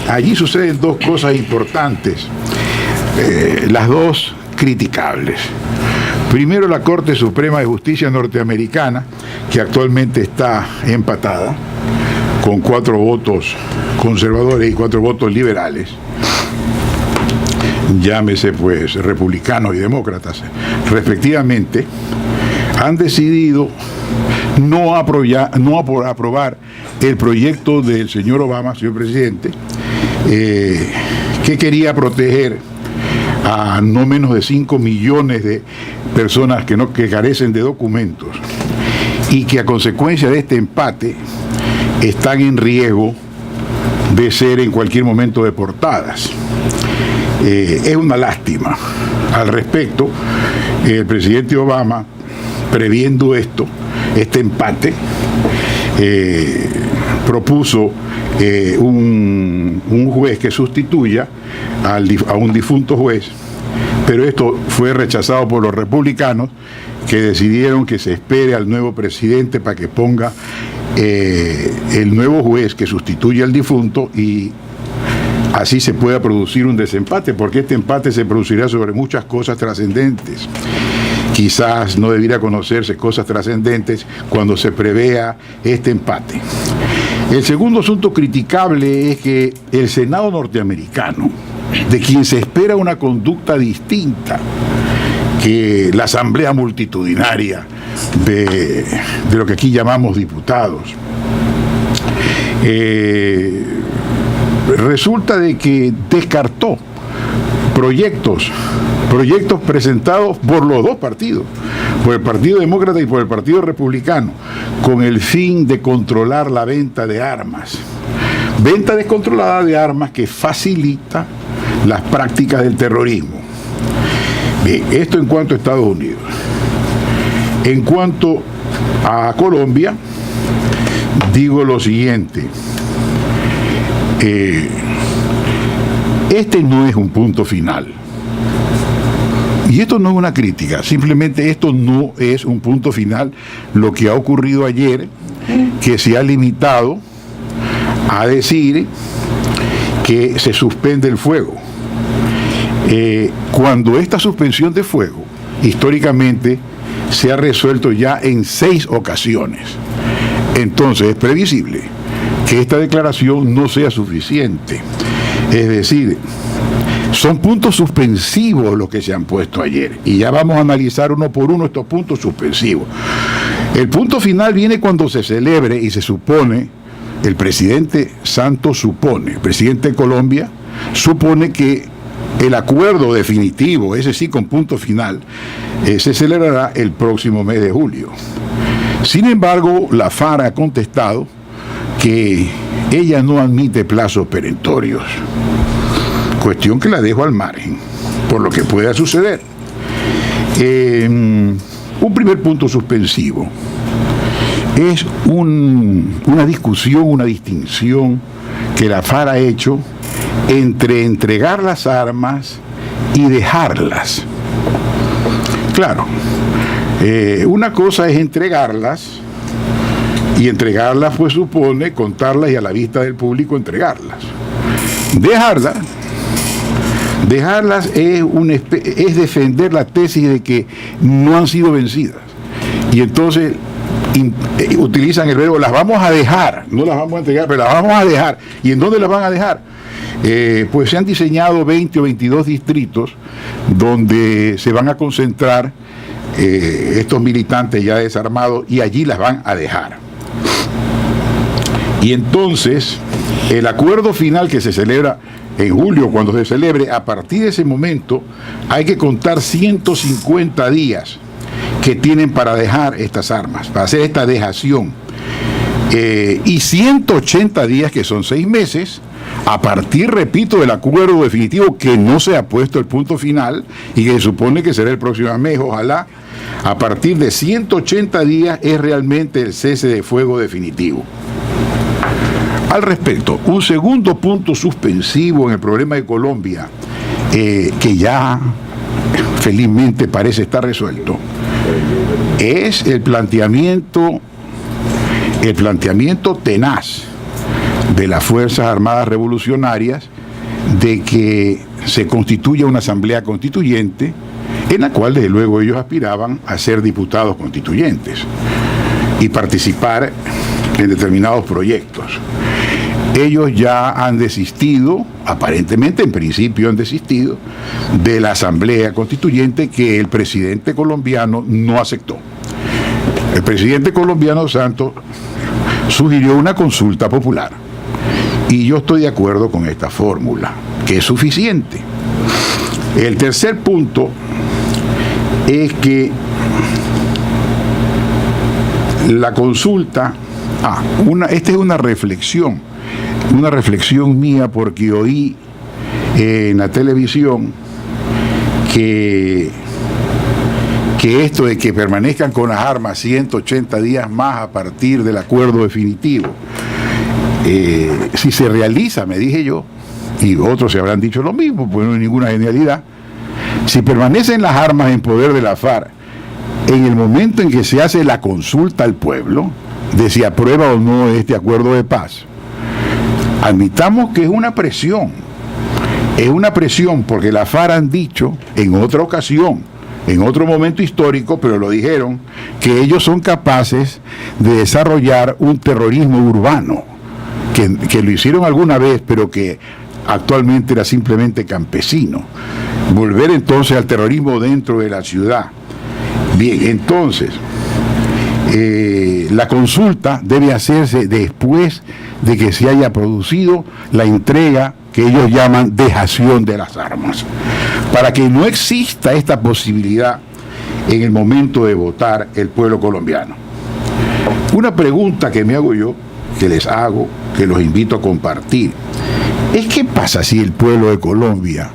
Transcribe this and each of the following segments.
Allí suceden dos cosas importantes, las dos criticables. Primero, la Corte Suprema de Justicia norteamericana, que actualmente está empatada, con 4 votos conservadores y 4 votos liberales, llámese pues republicanos y demócratas respectivamente, han decidido no aprobar el proyecto del señor Obama, señor presidente, que quería proteger a no menos de 5 millones de personas que carecen de documentos y que a consecuencia de este empate están en riesgo de ser en cualquier momento deportadas. Es una lástima. Al respecto, el presidente Obama, previendo este empate, propuso un juez que sustituya a un difunto juez, pero esto fue rechazado por los republicanos, que decidieron que se espere al nuevo presidente para que ponga el nuevo juez que sustituya al difunto, y así se pueda producir un desempate, porque este empate se producirá sobre muchas cosas trascendentes. Quizás no debiera conocerse cosas trascendentes cuando se prevea este empate. El segundo asunto criticable es que el Senado norteamericano, de quien se espera una conducta distinta que la asamblea multitudinaria de lo que aquí llamamos diputados, resulta de que descartó proyectos presentados por los dos partidos, por el Partido Demócrata y por el Partido Republicano, con el fin de controlar la venta de armas. Venta descontrolada de armas que facilita las prácticas del terrorismo. Bien, esto en cuanto a Estados Unidos. En cuanto a Colombia, digo lo siguiente. Este no es un punto final. Y esto no es una crítica, simplemente esto no es un punto final. Lo que ha ocurrido ayer, que se ha limitado a decir que se suspende el fuego. Cuando esta suspensión de fuego, históricamente, se ha resuelto ya en 6 ocasiones. Entonces es previsible que esta declaración no sea suficiente. Es decir, son puntos suspensivos los que se han puesto ayer, y ya vamos a analizar uno por uno estos puntos suspensivos. El punto final viene cuando se celebre y se supone, el presidente Santos supone, el presidente de Colombia supone que el acuerdo definitivo, ese sí con punto final, se celebrará el próximo mes de julio. Sin embargo, la FARC ha contestado que ella no admite plazos perentorios, cuestión que la dejo al margen por lo que pueda suceder. Un primer punto suspensivo es una discusión, una distinción que la FARC ha hecho entre entregar las armas y dejarlas. Claro, una cosa es entregarlas, y entregarlas pues supone contarlas y a la vista del público entregarlas. Dejarlas es defender la tesis de que no han sido vencidas. Y entonces utilizan el verbo las vamos a dejar, no las vamos a entregar, pero las vamos a dejar. ¿Y en dónde las van a dejar? Pues se han diseñado 20 o 22 distritos donde se van a concentrar estos militantes ya desarmados, y allí las van a dejar. Y entonces el acuerdo final que se celebra en julio, cuando se celebre, a partir de ese momento hay que contar 150 días que tienen para dejar estas armas, para hacer esta dejación, y 180 días, que son 6 meses, a partir, repito, del acuerdo definitivo, que no se ha puesto el punto final y que se supone que será el próximo mes, ojalá. A partir de 180 días es realmente el cese de fuego definitivo. Al respecto, un segundo punto suspensivo en el problema de Colombia, que ya felizmente parece estar resuelto, es el planteamiento tenaz de las Fuerzas Armadas Revolucionarias de que se constituya una asamblea constituyente en la cual desde luego ellos aspiraban a ser diputados constituyentes y participar en determinados proyectos. Ellos ya han desistido, aparentemente en principio han desistido, de la asamblea constituyente que el presidente colombiano no aceptó. El presidente colombiano Santos sugirió una consulta popular y yo estoy de acuerdo con esta fórmula, que es suficiente. El tercer punto es que la consulta, esta es una reflexión mía, porque oí en la televisión que esto de que permanezcan con las armas 180 días más a partir del acuerdo definitivo, si se realiza, me dije yo, y otros se habrán dicho lo mismo, pues no hay ninguna genialidad, si permanecen las armas en poder de la FARC en el momento en que se hace la consulta al pueblo de si aprueba o no este acuerdo de paz, admitamos que es una presión porque la FARC han dicho en otra ocasión, en otro momento histórico, pero lo dijeron, que ellos son capaces de desarrollar un terrorismo urbano, que lo hicieron alguna vez, pero que actualmente era simplemente campesino. Volver entonces al terrorismo dentro de la ciudad. Bien, entonces, la consulta debe hacerse después de que se haya producido la entrega que ellos llaman dejación de las armas, para que no exista esta posibilidad en el momento de votar el pueblo colombiano. Una pregunta que me hago yo, que les hago, que los invito a compartir, es ¿qué pasa si el pueblo de Colombia,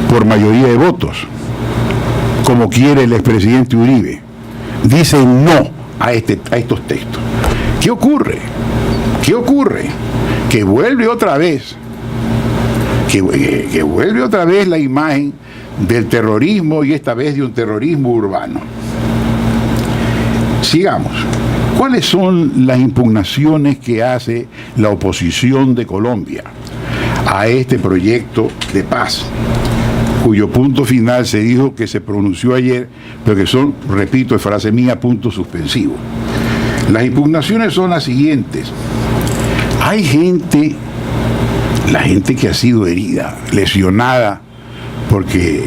por mayoría de votos, como quiere el expresidente Uribe, dice no a estos textos? ¿Qué ocurre? Que vuelve otra vez la imagen del terrorismo, y esta vez de un terrorismo urbano. Sigamos. ¿Cuáles son las impugnaciones que hace la oposición de Colombia a este proyecto de paz, cuyo punto final se dijo que se pronunció ayer, pero que son, repito, es frase mía, punto suspensivo? Las impugnaciones son las siguientes. Hay gente, la gente que ha sido herida, lesionada, porque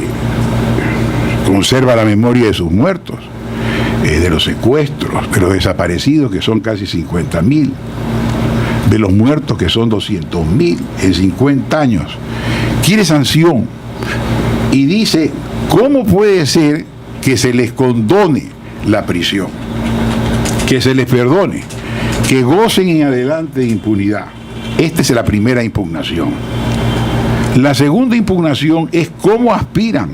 conserva la memoria de sus muertos, de los secuestros, de los desaparecidos, que son casi 50.000, de los muertos, que son 200.000 en 50 años, quiere sanción y dice, ¿cómo puede ser que se les condone la prisión? Que se les perdone, que gocen en adelante de impunidad. Esta es la primera impugnación. La segunda impugnación es cómo aspiran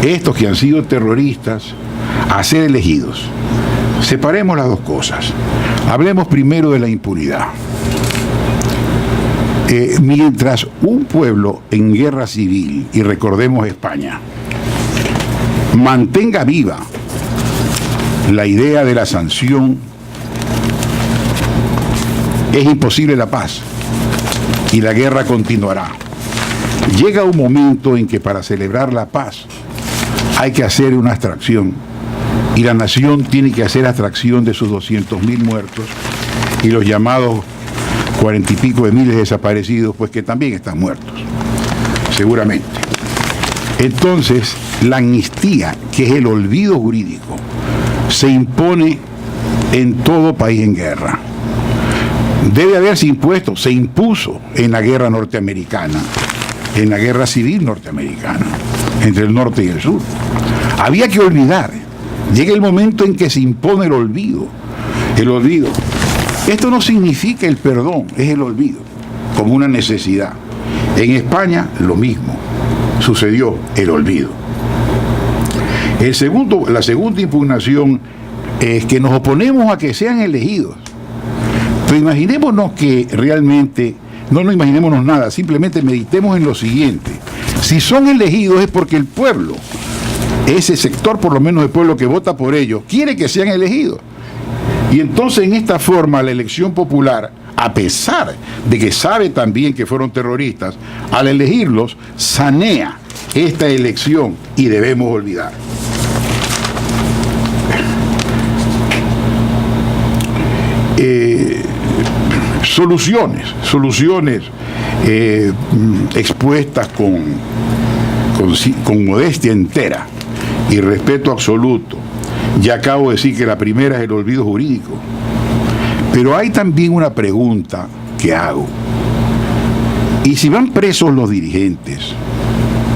estos que han sido terroristas a ser elegidos. Separemos las dos cosas. Hablemos primero de la impunidad. Mientras un pueblo en guerra civil, y recordemos España, mantenga viva la idea de la sanción, es imposible la paz y la guerra continuará. Llega un momento en que para celebrar la paz hay que hacer una abstracción, y la nación tiene que hacer abstracción de sus 200.000 muertos y los llamados 40 y pico de miles desaparecidos, pues que también están muertos, seguramente. Entonces, la amnistía, que es el olvido jurídico, se impone en todo país en guerra. Debe haberse impuesto, se impuso en la guerra norteamericana, en la guerra civil norteamericana, entre el norte y el sur. Había que olvidar. Llega el momento en que se impone el olvido. El olvido. Esto no significa el perdón, es el olvido, como una necesidad. En España, lo mismo. Sucedió el olvido. La segunda impugnación es que nos oponemos a que sean elegidos. Pero imaginémonos que realmente, no imaginémonos nada, simplemente meditemos en lo siguiente. Si son elegidos es porque el pueblo, ese sector por lo menos del pueblo que vota por ellos, quiere que sean elegidos. Y entonces en esta forma la elección popular, a pesar de que sabe también que fueron terroristas, al elegirlos sanea esta elección y debemos olvidar. Soluciones expuestas con modestia entera y respeto absoluto. Ya acabo de decir que la primera es el olvido jurídico. Pero hay también una pregunta que hago. ¿Y si van presos los dirigentes,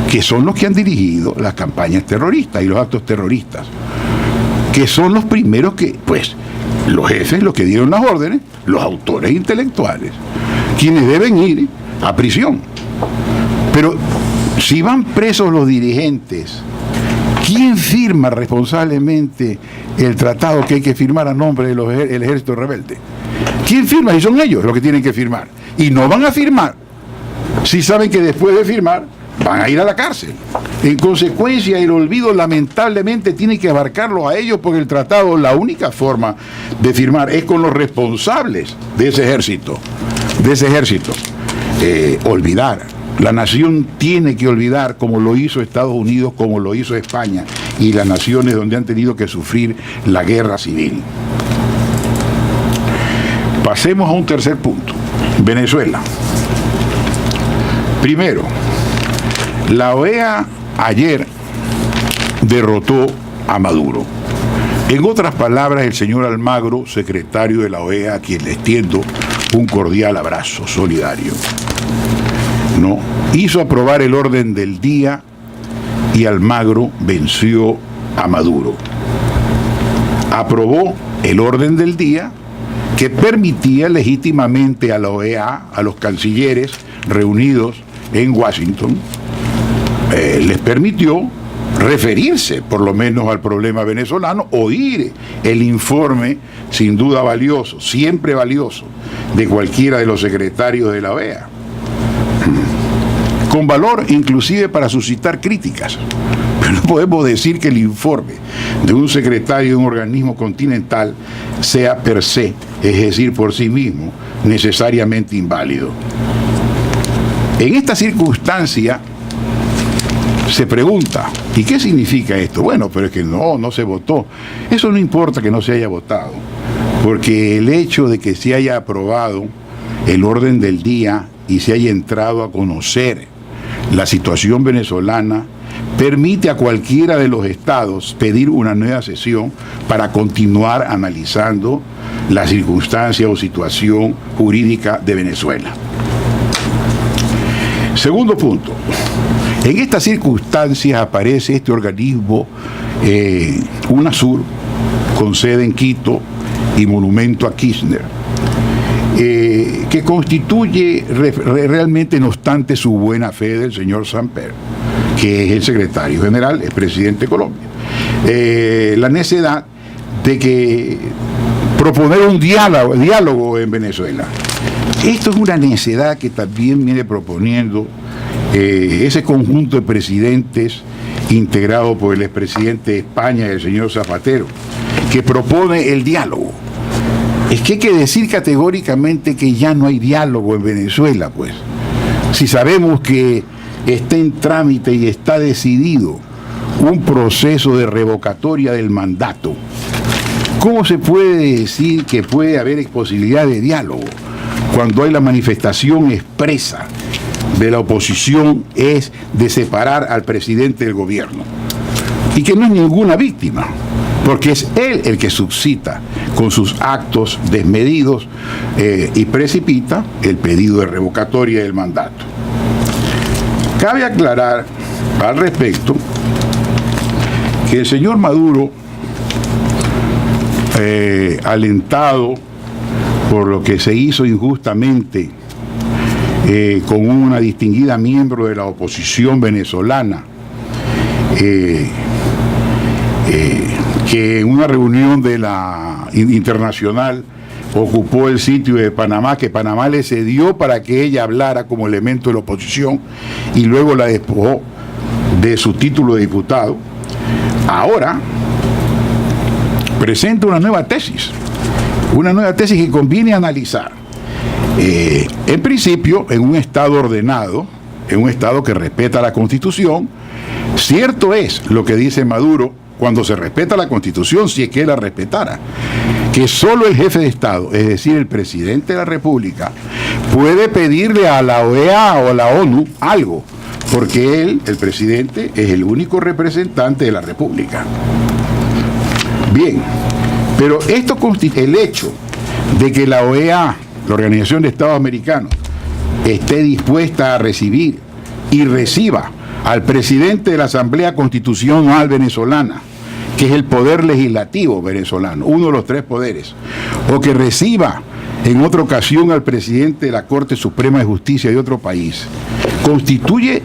que son los que han dirigido las campañas terroristas y los actos terroristas? Que son los primeros que, pues, los jefes, los que dieron las órdenes, los autores intelectuales, quienes deben ir a prisión. Pero si van presos los dirigentes, ¿quién firma responsablemente el tratado que hay que firmar a nombre del ejército rebelde? ¿Quién firma? Y son ellos los que tienen que firmar. Y no van a firmar si saben que después de firmar van a ir a la cárcel. En consecuencia, el olvido lamentablemente tiene que abarcarlos a ellos, porque el tratado, la única forma de firmar es con los responsables de ese ejército. Olvidar. La nación tiene que olvidar, como lo hizo Estados Unidos, como lo hizo España y las naciones donde han tenido que sufrir la guerra civil. Pasemos a un tercer punto. Venezuela. Primero, la OEA ayer derrotó a Maduro. En otras palabras, el señor Almagro, secretario de la OEA, a quien le extiendo un cordial abrazo solidario, ¿no?, hizo aprobar el orden del día y Almagro venció a Maduro. Aprobó el orden del día que permitía legítimamente a la OEA, a los cancilleres reunidos en Washington, les permitió referirse por lo menos al problema venezolano, oír el informe, sin duda valioso, siempre valioso, de cualquiera de los secretarios de la OEA, con valor inclusive para suscitar críticas. Pero no podemos decir que el informe de un secretario de un organismo continental sea per se, es decir, por sí mismo, necesariamente inválido. En esta circunstancia se pregunta, ¿y qué significa esto? Bueno, pero es que no se votó. Eso no importa que no se haya votado, porque el hecho de que se haya aprobado el orden del día y se haya entrado a conocer la situación venezolana permite a cualquiera de los estados pedir una nueva sesión para continuar analizando la circunstancia o situación jurídica de Venezuela. Segundo punto. En estas circunstancias aparece este organismo, UNASUR, con sede en Quito y monumento a Kirchner, que constituye realmente, no obstante su buena fe, del señor Samper, que es el secretario general, es presidente de Colombia, la necesidad de que proponer un diálogo en Venezuela. Esto es una necedad que también viene proponiendo ese conjunto de presidentes integrado por el expresidente de España, el señor Zapatero, que propone el diálogo. Es que hay que decir categóricamente que ya no hay diálogo en Venezuela, pues. Si sabemos que está en trámite y está decidido un proceso de revocatoria del mandato, ¿cómo se puede decir que puede haber posibilidad de diálogo cuando hay la manifestación expresa de la oposición es de separar al presidente del gobierno? Y que no es ninguna víctima, porque es él el que suscita con sus actos desmedidos y precipita el pedido de revocatoria del mandato. Cabe aclarar al respecto que el señor Maduro, alentado por lo que se hizo injustamente con una distinguida miembro de la oposición venezolana, que en una reunión de la internacional ocupó el sitio de Panamá, que Panamá le cedió para que ella hablara como elemento de la oposición y luego la despojó de su título de diputado, ahora presenta una nueva tesis Una nueva tesis que conviene analizar. En principio, en un Estado ordenado, en un Estado que respeta la Constitución, cierto es lo que dice Maduro cuando se respeta la Constitución, si es que él la respetara, que solo el jefe de Estado, es decir, el presidente de la República, puede pedirle a la OEA o a la ONU algo, porque él, el presidente, es el único representante de la República. Bien, pero esto constituye el hecho de que la OEA, la Organización de Estados Americanos, esté dispuesta a recibir y reciba al presidente de la Asamblea Constitucional venezolana, que es el poder legislativo venezolano, uno de los 3 poderes, o que reciba en otra ocasión al presidente de la Corte Suprema de Justicia de otro país, constituye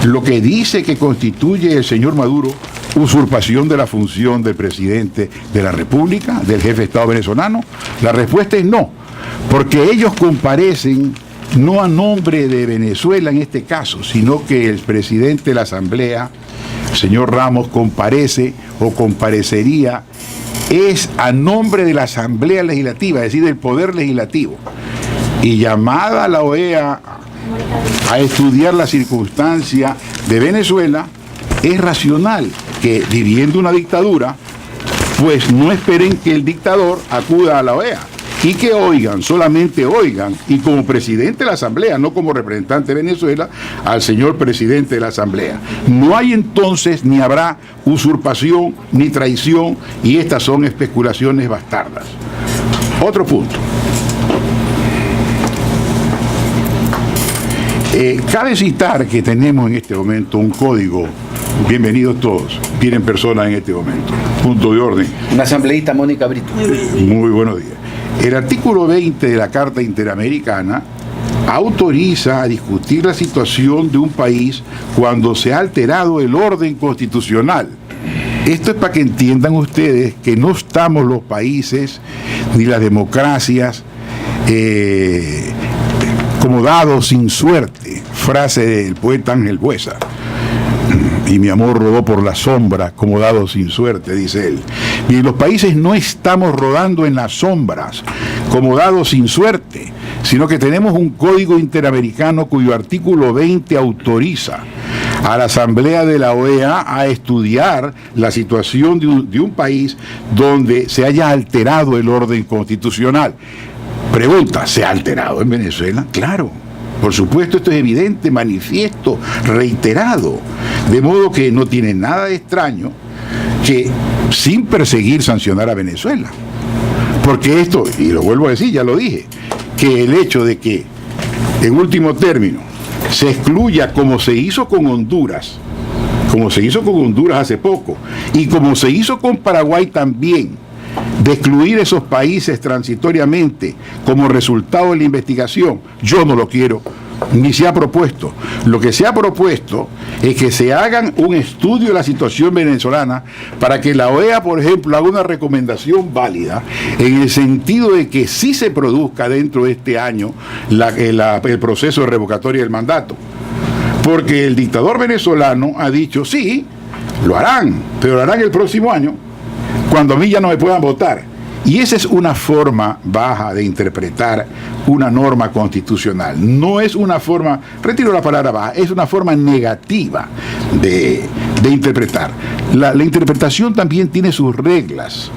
lo que dice que constituye el señor Maduro, usurpación de la función del presidente de la República, del jefe de Estado venezolano. La respuesta es no, porque ellos comparecen no a nombre de Venezuela en este caso, sino que el presidente de la Asamblea, el señor Ramos, comparece o comparecería es a nombre de la Asamblea Legislativa, es decir, del Poder Legislativo. Y llamada a la OEA a estudiar la circunstancia de Venezuela, es racional que, viviendo una dictadura, pues no esperen que el dictador acuda a la OEA y que oigan, solamente oigan, y como presidente de la Asamblea, no como representante de Venezuela, al señor presidente de la Asamblea. No hay entonces ni habrá usurpación ni traición, y estas son especulaciones bastardas. Otro punto. Cabe citar que tenemos en este momento un código. Bienvenidos todos, vienen personas en este momento. Punto de orden. Una asambleísta, Mónica Brito. Muy buenos días. El artículo 20 de la Carta Interamericana autoriza a discutir la situación de un país cuando se ha alterado el orden constitucional. Esto es para que entiendan ustedes que no estamos los países ni las democracias como dados sin suerte, frase del poeta Ángel Buesa. Y mi amor rodó por la sombra como dado sin suerte, dice él. Y los países no estamos rodando en las sombras como dados sin suerte, sino que tenemos un código interamericano cuyo artículo 20 autoriza a la Asamblea de la OEA a estudiar la situación de un país donde se haya alterado el orden constitucional. Pregunta, ¿se ha alterado en Venezuela? Claro. Por supuesto, esto es evidente, manifiesto, reiterado, de modo que no tiene nada de extraño que, sin perseguir, sancionar a Venezuela. Porque esto, y lo vuelvo a decir, ya lo dije, que el hecho de que, en último término, se excluya como se hizo con Honduras hace poco, y como se hizo con Paraguay también, de excluir esos países transitoriamente como resultado de la investigación, yo no lo quiero, ni se ha propuesto. Lo que se ha propuesto es que se hagan un estudio de la situación venezolana para que la OEA, por ejemplo, haga una recomendación válida en el sentido de que sí se produzca dentro de este año el proceso de revocatoria del mandato. Porque el dictador venezolano ha dicho, sí, lo harán, pero lo harán el próximo año, cuando a mí ya no me puedan votar. Y esa es una forma baja de interpretar una norma constitucional. No es una forma, retiro la palabra baja, es una forma negativa de interpretar. La interpretación también tiene sus reglas.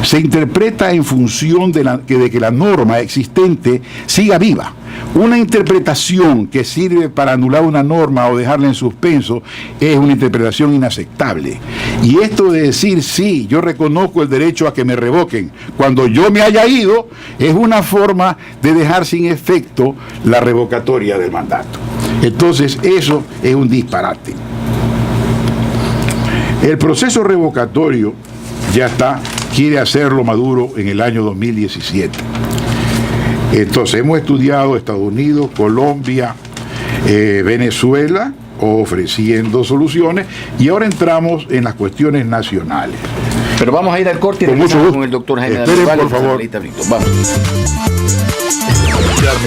Se interpreta en función de que la norma existente siga viva. Una interpretación que sirve para anular una norma o dejarla en suspenso es una interpretación inaceptable. Y esto de decir, sí, yo reconozco el derecho a que me revoquen cuando yo me haya ido, es una forma de dejar sin efecto la revocatoria del mandato. Entonces, eso es un disparate. El proceso revocatorio ya está, quiere hacerlo Maduro en el año 2017. Entonces hemos estudiado Estados Unidos, Colombia, Venezuela, ofreciendo soluciones, y ahora entramos en las cuestiones nacionales. Pero vamos a ir al corte y regresamos con el doctor Jaime. Esperen, por favor. Vamos.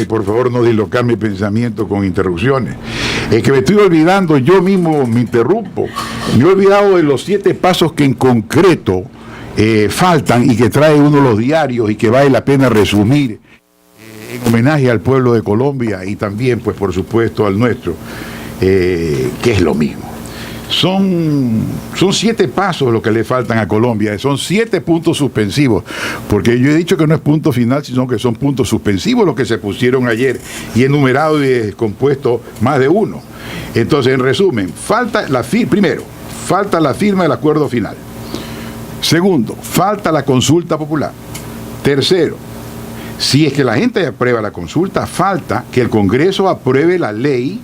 Por favor, no dislocar mi pensamiento con interrupciones. Es que me estoy olvidando, yo mismo me interrumpo. Me he olvidado de los 7 pasos que en concreto faltan y que trae uno los diarios y que vale la pena resumir en homenaje al pueblo de Colombia y también, pues por supuesto, al nuestro, que es lo mismo. Son 7 pasos lo que le faltan a Colombia, son 7 puntos suspensivos, porque yo he dicho que no es punto final, sino que son puntos suspensivos los que se pusieron ayer y enumerado y descompuesto más de uno. Entonces, en resumen, primero, falta la firma del acuerdo final. Segundo, falta la consulta popular. Tercero, si es que la gente aprueba la consulta, falta que el Congreso apruebe la ley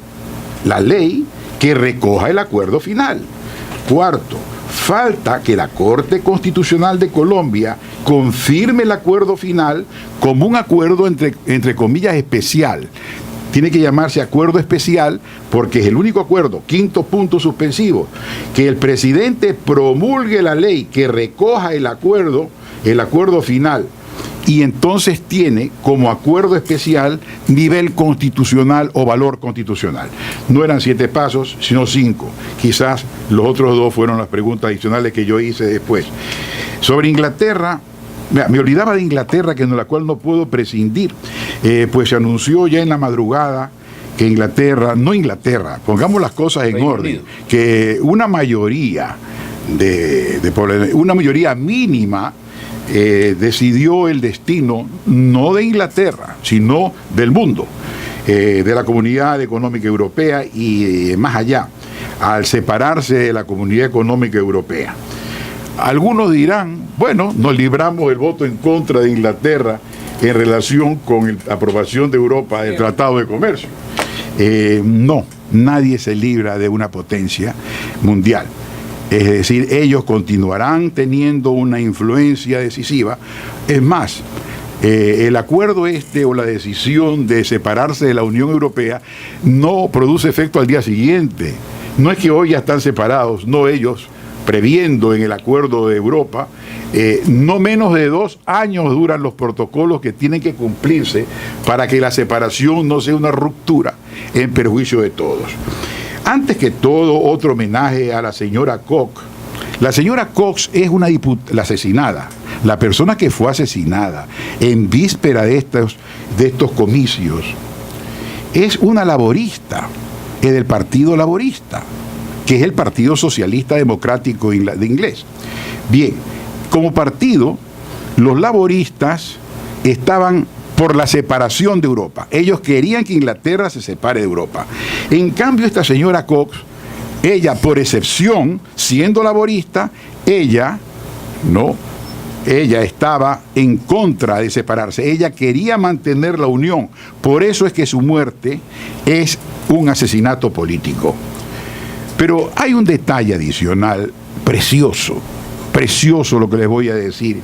que recoja el acuerdo final. Cuarto, falta que la Corte Constitucional de Colombia confirme el acuerdo final como un acuerdo entre comillas especial. Tiene que llamarse acuerdo especial porque es el único acuerdo, quinto punto suspensivo, que el presidente promulgue la ley que recoja el acuerdo final, y entonces tiene como acuerdo especial nivel constitucional o valor constitucional. No eran 7 pasos, sino 5. Quizás los otros 2 fueron las preguntas adicionales que yo hice después. Sobre Inglaterra, me olvidaba de Inglaterra, de la cual no puedo prescindir, pues se anunció ya en la madrugada que pongamos las cosas en orden, que una mayoría una mayoría mínima decidió el destino no de Inglaterra, sino del mundo, de la Comunidad Económica Europea y más allá, al separarse de la Comunidad Económica Europea. Algunos dirán, bueno, nos libramos del voto en contra de Inglaterra en relación con la aprobación de Europa del Tratado de Comercio. No, nadie se libra de una potencia mundial. Es decir, ellos continuarán teniendo una influencia decisiva. Es más, el acuerdo o la decisión de separarse de la Unión Europea no produce efecto al día siguiente. No es que hoy ya están separados, no, ellos, previendo en el acuerdo de Europa, no menos de 2 años duran los protocolos que tienen que cumplirse para que la separación no sea una ruptura en perjuicio de todos. Antes que todo, otro homenaje a la señora Cox. La señora Cox es la asesinada, la persona que fue asesinada en víspera de estos comicios. Es una laborista, es del Partido Laborista, que es el Partido Socialista Democrático de inglés. Bien, como partido, los laboristas estaban por la separación de Europa. Ellos querían que Inglaterra se separe de Europa. En cambio, esta señora Cox, ella por excepción, siendo laborista, ella estaba en contra de separarse. Ella quería mantener la unión. Por eso es que su muerte es un asesinato político. Pero hay un detalle adicional, precioso lo que les voy a decir.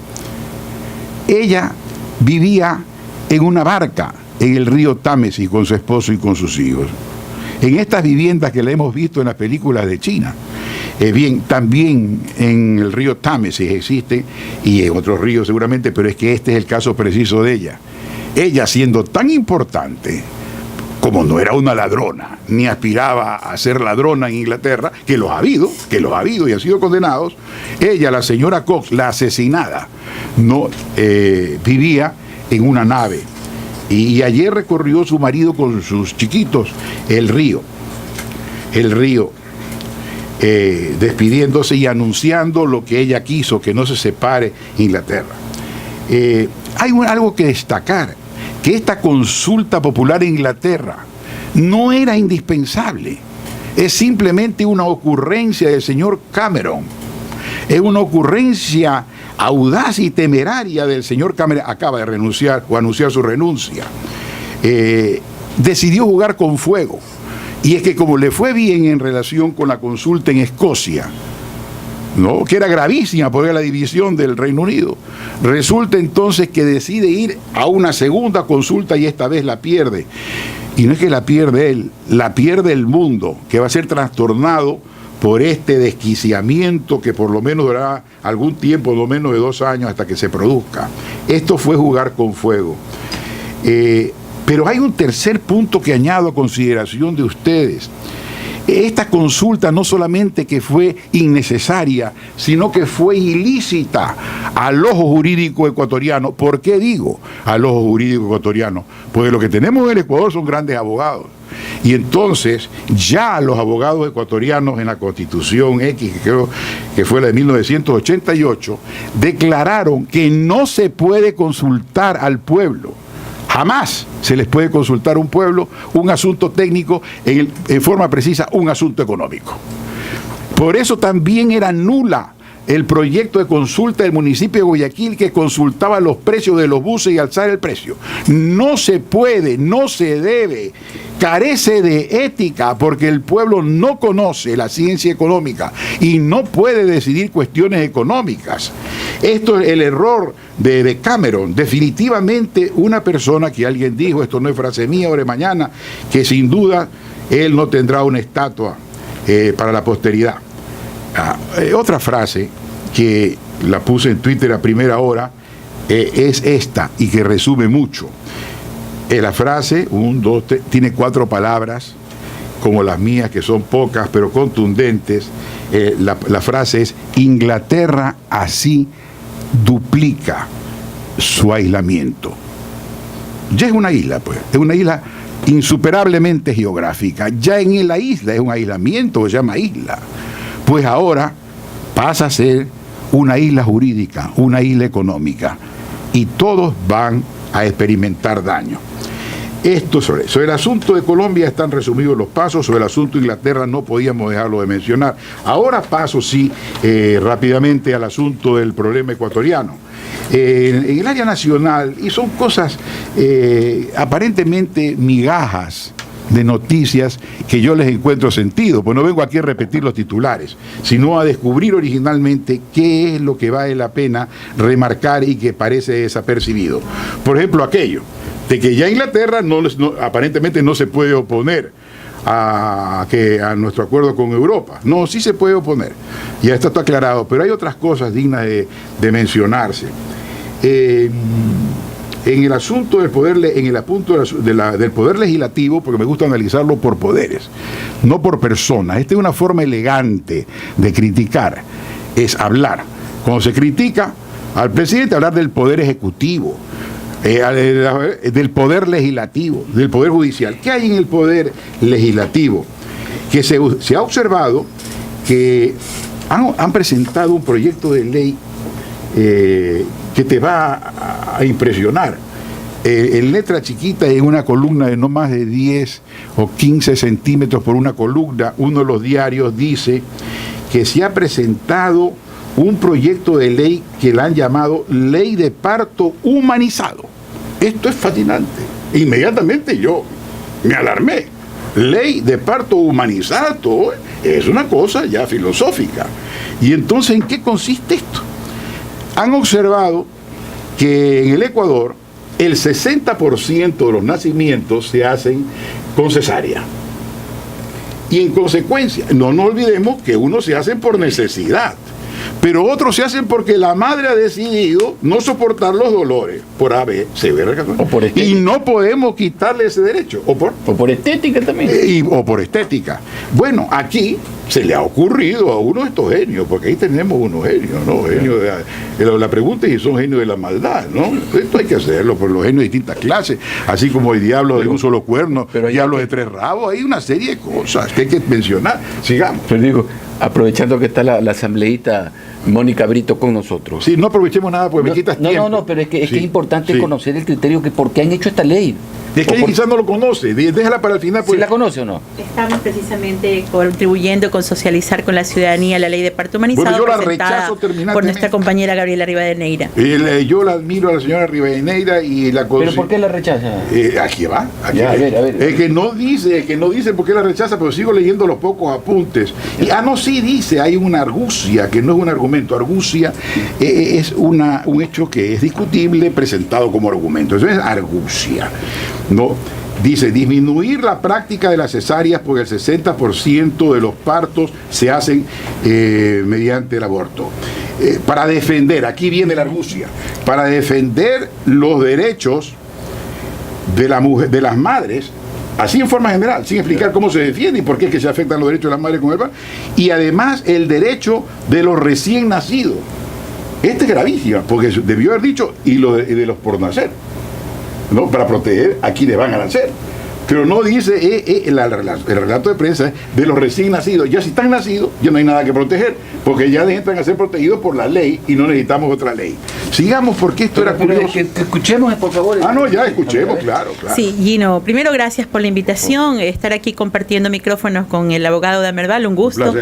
Ella vivía en una barca en el río Támesis con su esposo y con sus hijos. En estas viviendas que la hemos visto en las películas de China. Bien, también en el río Támesis existe, y en otros ríos seguramente, pero es que este es el caso preciso de ella. Ella, siendo tan importante, como no era una ladrona, ni aspiraba a ser ladrona en Inglaterra, que los ha habido y han sido condenados, ella, la señora Cox, la asesinada, vivía en una nave. Y ayer recorrió su marido con sus chiquitos el río, despidiéndose y anunciando lo que ella quiso, que no se separe Inglaterra. Hay algo que destacar, que esta consulta popular en Inglaterra no era indispensable, es simplemente una ocurrencia del señor Cameron, es una ocurrencia audaz y temeraria del señor Cameron. Acaba de renunciar o anunciar su renuncia. Decidió jugar con fuego. Y es que como le fue bien en relación con la consulta en Escocia, que era gravísima porque era la división del Reino Unido, resulta entonces que decide ir a una segunda consulta y esta vez la pierde. Y no es que la pierde él, la pierde el mundo, que va a ser trastornado por este desquiciamiento que por lo menos durará algún tiempo, no menos de 2 años hasta que se produzca. Esto fue jugar con fuego. Pero hay un tercer punto que añado a consideración de ustedes. Esta consulta no solamente que fue innecesaria, sino que fue ilícita al ojo jurídico ecuatoriano. ¿Por qué digo al ojo jurídico ecuatoriano? Porque lo que tenemos en el Ecuador son grandes abogados. Y entonces ya los abogados ecuatorianos en la Constitución X, que creo que fue la de 1988, declararon que no se puede consultar al pueblo. Jamás se les puede consultar a un pueblo un asunto técnico, en forma precisa, un asunto económico. Por eso también era nula el proyecto de consulta del municipio de Guayaquil que consultaba los precios de los buses y alzar el precio. No se puede, no se debe, carece de ética porque el pueblo no conoce la ciencia económica y no puede decidir cuestiones económicas. Esto es el error de Cameron. Definitivamente una persona que alguien dijo, esto no es frase mía, ahora mañana, que sin duda él no tendrá una estatua para la posteridad. Otra frase que la puse en Twitter a primera hora es esta y que resume mucho. La frase, tiene 4 palabras, como las mías, que son pocas pero contundentes. La frase es: Inglaterra así duplica su aislamiento. Ya es una isla, pues, es una isla insuperablemente geográfica. Ya en la isla es un aislamiento, se llama isla. Pues ahora pasa a ser una isla jurídica, una isla económica, y todos van a experimentar daño. Esto sobre el asunto de Colombia están resumidos los pasos. Sobre el asunto de Inglaterra no podíamos dejarlo de mencionar. Ahora paso, sí, rápidamente al asunto del problema ecuatoriano. En el área nacional, y son cosas aparentemente migajas de noticias que yo les encuentro sentido, pues no vengo aquí a repetir los titulares, sino a descubrir originalmente qué es lo que vale la pena remarcar y que parece desapercibido. Por ejemplo, aquello de que ya Inglaterra aparentemente no se puede oponer a nuestro acuerdo con Europa. No, sí se puede oponer, ya está todo aclarado, pero hay otras cosas dignas de mencionarse. En el asunto del poder, en el apunto del poder legislativo, porque me gusta analizarlo por poderes, no por personas. Esta es una forma elegante de criticar, es hablar. Cuando se critica al presidente, hablar del poder ejecutivo, del poder legislativo, del poder judicial. ¿Qué hay en el poder legislativo? Que se ha observado que han presentado un proyecto de ley que te va a impresionar. En letra chiquita, en una columna de no más de 10 o 15 centímetros por una columna, uno de los diarios dice que se ha presentado un proyecto de ley que la han llamado Ley de Parto Humanizado. Esto es fascinante. Inmediatamente yo me alarmé. Ley de Parto Humanizado es una cosa ya filosófica. Y entonces, ¿en qué consiste esto? Han observado que en el Ecuador el 60% de los nacimientos se hacen con cesárea. Y en consecuencia, no nos olvidemos que unos se hacen por necesidad, pero otros se hacen porque la madre ha decidido no soportar los dolores por A, B, C, B, o por estética. Y no podemos quitarle ese derecho. O por estética también. O por estética. Bueno, aquí se le ha ocurrido a uno de estos genios, porque ahí tenemos unos genios, ¿no? Genios la pregunta es si son genios de la maldad, ¿no? Esto hay que hacerlo por los genios de distintas clases, así como hay diablos de un solo cuerno, diablos de 3 rabos, hay una serie de cosas que hay que mencionar. Sigamos. Pero digo, aprovechando que está la asambleísta Mónica Brito con nosotros. Sí, no aprovechemos nada porque me quitas tiempo. No, pero es que es importante conocer el criterio que por qué han hecho esta ley. Es que ella quizás no lo conoce, déjala para el final. Pues. ¿Sí la conoce o no? Estamos precisamente contribuyendo con socializar con la ciudadanía la ley de parto humanizado, bueno, yo la rechazo terminantemente por nuestra compañera Gabriela Rivadeneira. Yo la admiro a la señora Rivadeneira y la ¿Pero por qué la rechaza? Aquí va. A ver. Es que no dice por qué la rechaza, pero sigo leyendo los pocos apuntes. Sí dice, hay una argucia, que no es un argumento. Argucia es un hecho que es discutible presentado como argumento. Eso es argucia. No, dice, disminuir la práctica de las cesáreas porque el 60% de los partos se hacen mediante el aborto. Para defender, aquí viene la argucia, para defender los derechos de las madres Así en forma general, sin explicar cómo se defiende y por qué es que se afectan los derechos de las madres con el paro. Y además el derecho de los recién nacidos. Este es gravísimo, porque debió haber dicho y de los por nacer, ¿no? Para proteger a quienes van a nacer. Pero no dice el relato de prensa de los recién nacidos. Ya si están nacidos, ya no hay nada que proteger, porque ya entran a ser protegidos por la ley y no necesitamos otra ley. Sigamos, porque esto era curioso. Que escuchemos, por favor. No, ya escuchemos, claro. Sí, Gino, primero gracias por la invitación, estar aquí compartiendo micrófonos con el abogado Damerval, un gusto.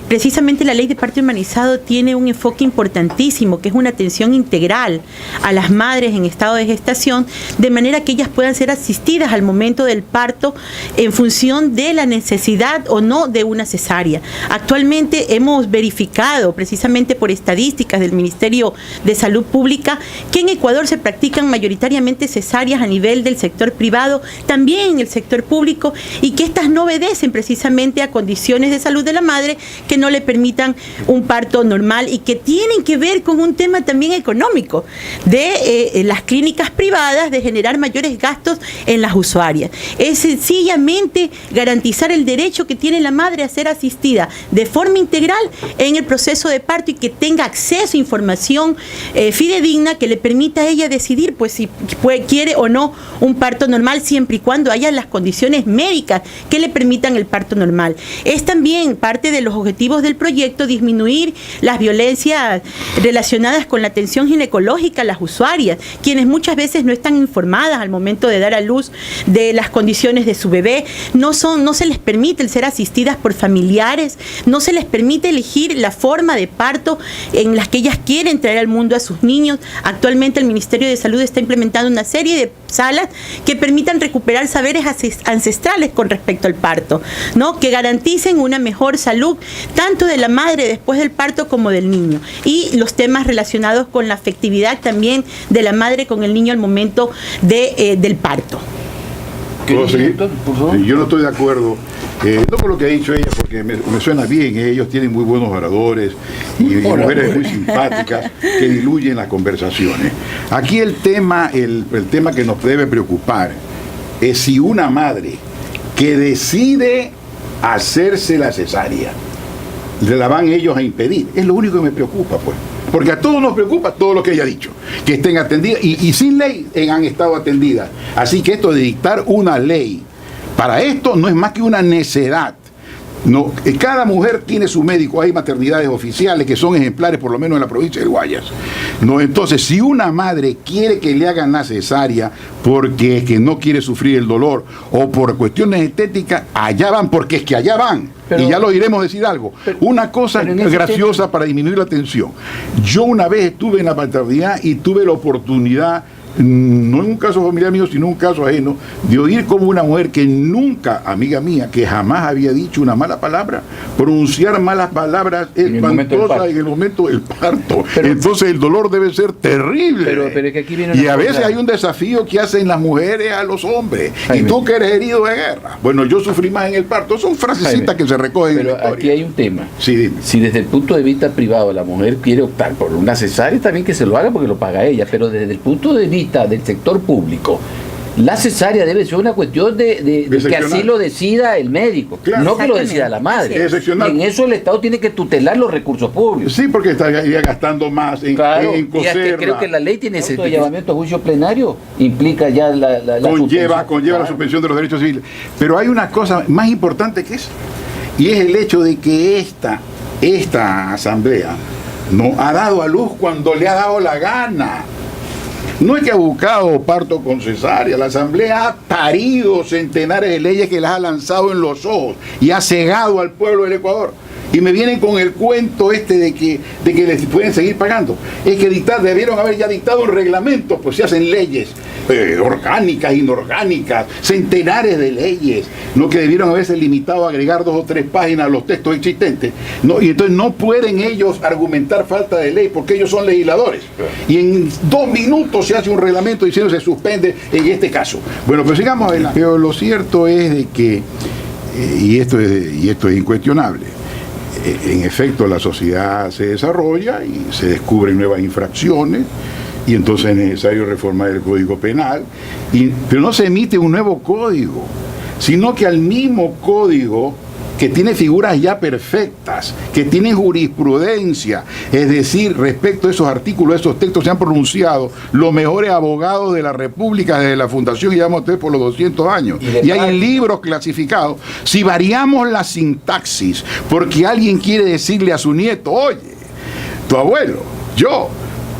Precisamente la ley de parto humanizado tiene un enfoque importantísimo, que es una atención integral a las madres en estado de gestación, de manera que ellas puedan ser asistidas al momento del parto en función de la necesidad o no de una cesárea. Actualmente hemos verificado, precisamente por estadísticas del Ministerio de Salud Pública, que en Ecuador se practican mayoritariamente cesáreas a nivel del sector privado, también en el sector público, y que estas no obedecen precisamente a condiciones de salud de la madre que no le permitan un parto normal y que tienen que ver con un tema también económico de las clínicas privadas, de generar mayores gastos en las usuarias. Es sencillamente garantizar el derecho que tiene la madre a ser asistida de forma integral en el proceso de parto y que tenga acceso a información fidedigna que le permita a ella decidir pues si quiere o no un parto normal, siempre y cuando haya las condiciones médicas que le permitan el parto normal. Es también parte de los objetivos del proyecto disminuir las violencias relacionadas con la atención ginecológica a las usuarias, quienes muchas veces no están informadas al momento de dar a luz de las condiciones de su bebé, no se les permite el ser asistidas por familiares, no se les permite elegir la forma de parto en las que ellas quieren traer al mundo a sus niños. Actualmente el Ministerio de Salud está implementando una serie de salas que permitan recuperar saberes ancestrales con respecto al parto, ¿no? Que garanticen una mejor salud tanto de la madre después del parto como del niño, y los temas relacionados con la afectividad también de la madre con el niño al momento del parto. ¿Puedo seguir? Yo no estoy de acuerdo, no por lo que ha dicho ella, porque me suena bien, ellos tienen muy buenos oradores y mujeres muy simpáticas que diluyen las conversaciones. Aquí el tema que nos debe preocupar es si una madre que decide hacerse la cesárea, la van ellos a impedir. Es lo único que me preocupa, pues. Porque a todos nos preocupa todo lo que ella ha dicho, que estén atendidas, y sin ley han estado atendidas. Así que esto de dictar una ley para esto no es más que una necedad. No, cada mujer tiene su médico, hay maternidades oficiales que son ejemplares, por lo menos en la provincia del Guayas. No, entonces, si una madre quiere que le hagan la cesárea porque es que no quiere sufrir el dolor o por cuestiones estéticas, allá van, porque es que allá van. Y ya lo iremos decir algo. Una cosa graciosa para disminuir la tensión. Yo una vez estuve en la maternidad y tuve la oportunidad, no en un caso familiar mío, sino en un caso ajeno, de oír como una mujer que nunca, amiga mía, que jamás había dicho una mala palabra, pronunciar malas palabras espantosas en el momento del parto. Entonces el dolor debe ser terrible. Pero es que aquí viene y a veces hay un desafío que hacen las mujeres a los hombres. Jaime. Y tú que eres herido de guerra. Bueno, yo sufrí más en el parto. Son frasecitas, Jaime, que se recogen en la historia. Aquí hay un tema. Sí, dime. Si desde el punto de vista privado la mujer quiere optar por una cesárea, también que se lo haga porque lo paga ella, pero desde el punto de vista del sector público, la cesárea debe ser una cuestión de que así lo decida el médico, claro, no que lo decida la madre. En eso el Estado tiene que tutelar los recursos públicos. Sí, porque estaría gastando más en coser. Creo que la ley tiene ese llamamiento a juicio plenario, implica ya la conlleva la suspensión de los derechos civiles. Pero hay una cosa más importante que eso, y es el hecho de que esta asamblea no ha dado a luz cuando le ha dado la gana. No es que ha buscado parto con cesárea, la Asamblea ha parido centenares de leyes que las ha lanzado en los ojos y ha cegado al pueblo del Ecuador. Y me vienen con el cuento de que les pueden seguir pagando. Es que debieron haber ya dictado un reglamento, pues se hacen leyes orgánicas, inorgánicas, centenares de leyes, no, que debieron haberse limitado a agregar 2 o 3 páginas a los textos existentes, ¿no? Y entonces no pueden ellos argumentar falta de ley porque ellos son legisladores. Y en 2 minutos se hace un reglamento diciendo se suspende en este caso. Bueno, pues sigamos adelante. Pero lo cierto es de que, y esto es incuestionable, en efecto la sociedad se desarrolla y se descubren nuevas infracciones, y entonces es necesario reformar el Código Penal, pero no se emite un nuevo código. sino que al mismo código que tiene figuras ya perfectas, que tiene jurisprudencia, es decir, respecto a esos artículos, esos textos se han pronunciado los mejores abogados de la República desde la fundación, y llevamos ustedes por los 200 años, y hay libros clasificados. Si variamos la sintaxis, porque alguien quiere decirle a su nieto, oye, tu abuelo, yo,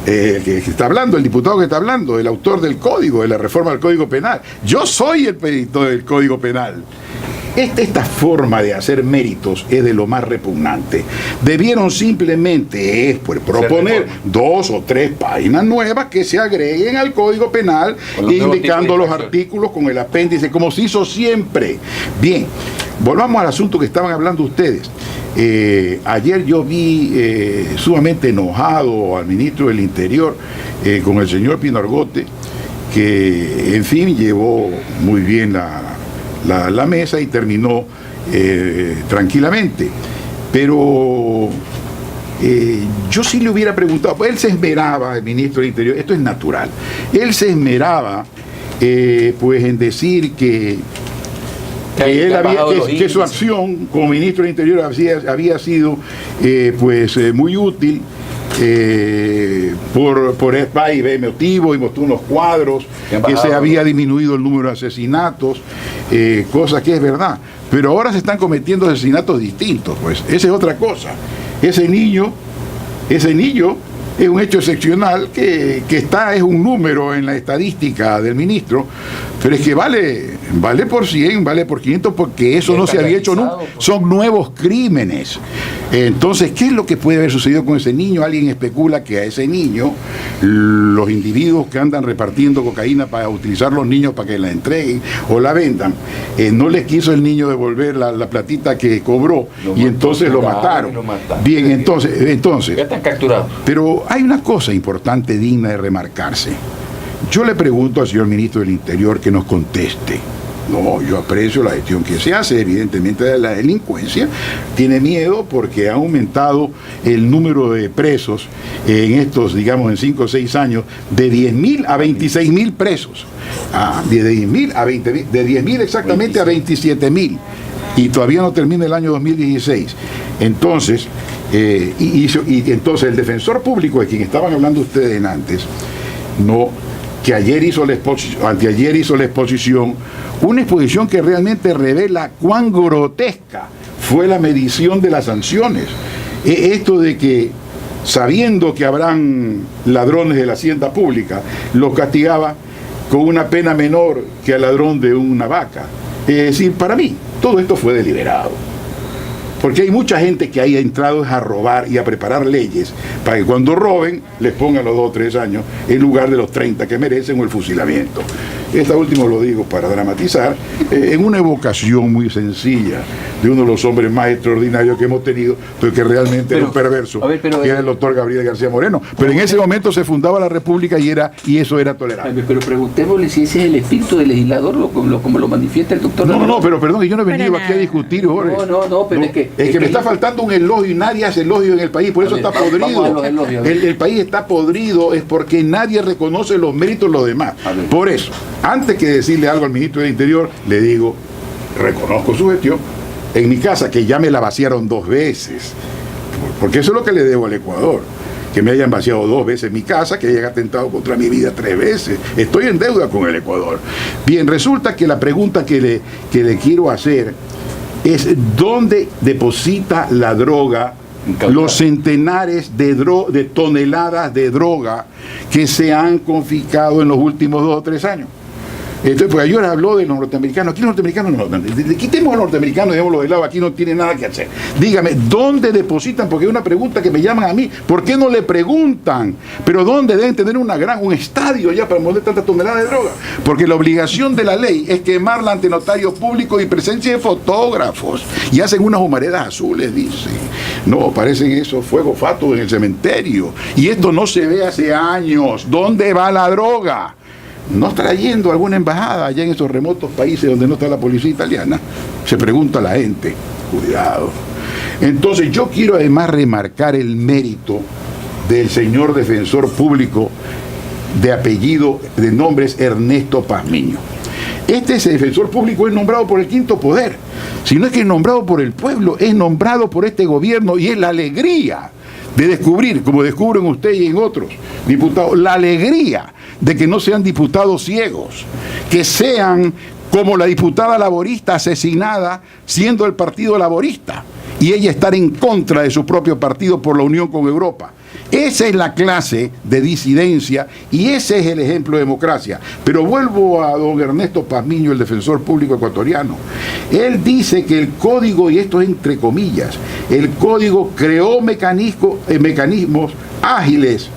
el que está hablando, el diputado que está hablando, el autor del código, de la reforma del Código Penal, yo soy el editor del Código Penal. Esta forma de hacer méritos es de lo más repugnante. Debieron simplemente proponer 2 o 3 páginas nuevas que se agreguen al Código Penal, indicando los artículos con el apéndice, como se hizo siempre. Bien, volvamos al asunto que estaban hablando ustedes. Ayer yo vi sumamente enojado al ministro del Interior con el señor Pino Argote, que en fin llevó muy bien la mesa y terminó tranquilamente. Pero yo sí le hubiera preguntado, pues él se esmeraba, el ministro del Interior, esto es natural, él se esmeraba pues en decir que su acción como ministro del Interior había sido muy útil por A y B motivo, y mostró unos cuadros que se había disminuido el número de asesinatos, cosa que es verdad, pero ahora se están cometiendo asesinatos distintos, pues esa es otra cosa. Ese niño es un hecho excepcional que es un número en la estadística del ministro, pero es que vale por 100, vale por 500, porque eso no se había hecho nunca. Son nuevos crímenes. Entonces, ¿qué es lo que puede haber sucedido con ese niño? Alguien especula que a ese niño, los individuos que andan repartiendo cocaína para utilizar los niños para que la entreguen o la vendan, no les quiso el niño devolver la platita que cobró, y entonces lo mataron. Bien, entonces ya están capturados. Pero hay una cosa importante digna de remarcarse. Yo le pregunto al señor ministro del Interior que nos conteste. No, yo aprecio la gestión que se hace, evidentemente la delincuencia tiene miedo porque ha aumentado el número de presos en estos, digamos, en 5 o 6 años, de 10.000 a 26.000 presos. De 10.000 exactamente a 27.000. Y todavía no termina el año 2016. Entonces, entonces el defensor público de quien estaban hablando ustedes antes, que anteayer hizo la exposición, una exposición que realmente revela cuán grotesca fue la medición de las sanciones. Esto de que, sabiendo que habrán ladrones de la hacienda pública, los castigaba con una pena menor que al ladrón de una vaca. Es decir, para mí, todo esto fue deliberado. Porque hay mucha gente que haya entrado a robar y a preparar leyes para que cuando roben les pongan los 2 o 3 años en lugar de los 30 que merecen o el fusilamiento. Esta última lo digo para dramatizar, en una evocación muy sencilla de uno de los hombres más extraordinarios que hemos tenido, pero que realmente era un perverso, que era el doctor Gabriel García Moreno. Pero en ese momento se fundaba la República y eso era tolerable. Pero preguntémosle si ese es el espíritu del legislador, como lo manifiesta el doctor. No, pero perdón, que yo no he venido aquí a discutir, Jorge. No, pero es que me está faltando un elogio y nadie hace elogio en el país, por eso está podrido. El país está podrido, es porque nadie reconoce los méritos de los demás. Por eso, antes que decirle algo al ministro del Interior, le digo, reconozco su gestión. En mi casa, que ya me la vaciaron 2 veces, porque eso es lo que le debo al Ecuador, que me hayan vaciado 2 veces mi casa, que hayan atentado contra mi vida 3 veces. Estoy en deuda con el Ecuador. Bien, resulta que la pregunta que le quiero hacer es ¿dónde deposita la droga, los centenares de toneladas de droga que se han confiscado en los últimos 2 o 3 años? Entonces, pues ayer habló de los norteamericanos. Aquí los norteamericanos no, quitemos a los norteamericanos y dejémoslos de lado, aquí no tiene nada que hacer. Dígame, ¿dónde depositan? Porque es una pregunta que me llaman a mí. ¿Por qué no le preguntan? Pero ¿dónde deben tener un estadio ya para mover tantas toneladas de droga? Porque la obligación de la ley es quemarla ante notarios públicos y presencia de fotógrafos. Y hacen unas humaredas azules, dice. No, parecen esos fuegos fatuos en el cementerio. Y esto no se ve hace años. ¿Dónde va la droga? ¿No estará yendo a alguna embajada allá en esos remotos países donde no está la policía italiana? Se pregunta la gente. Cuidado. Entonces yo quiero además remarcar el mérito del señor defensor público de apellido, de nombre es Ernesto Pazmiño. Este defensor público es nombrado por el quinto poder. Si no es que es nombrado por el pueblo, es nombrado por este gobierno, y es la alegría de descubrir, como descubren ustedes y en otros diputados, la alegría de que no sean diputados ciegos, que sean como la diputada laborista asesinada siendo el Partido Laborista, y ella estar en contra de su propio partido por la unión con Europa. Esa es la clase de disidencia y ese es el ejemplo de democracia. Pero vuelvo a don Ernesto Pazmiño, el defensor público ecuatoriano. Él dice que el código, y esto es entre comillas, el código creó mecanismos ágiles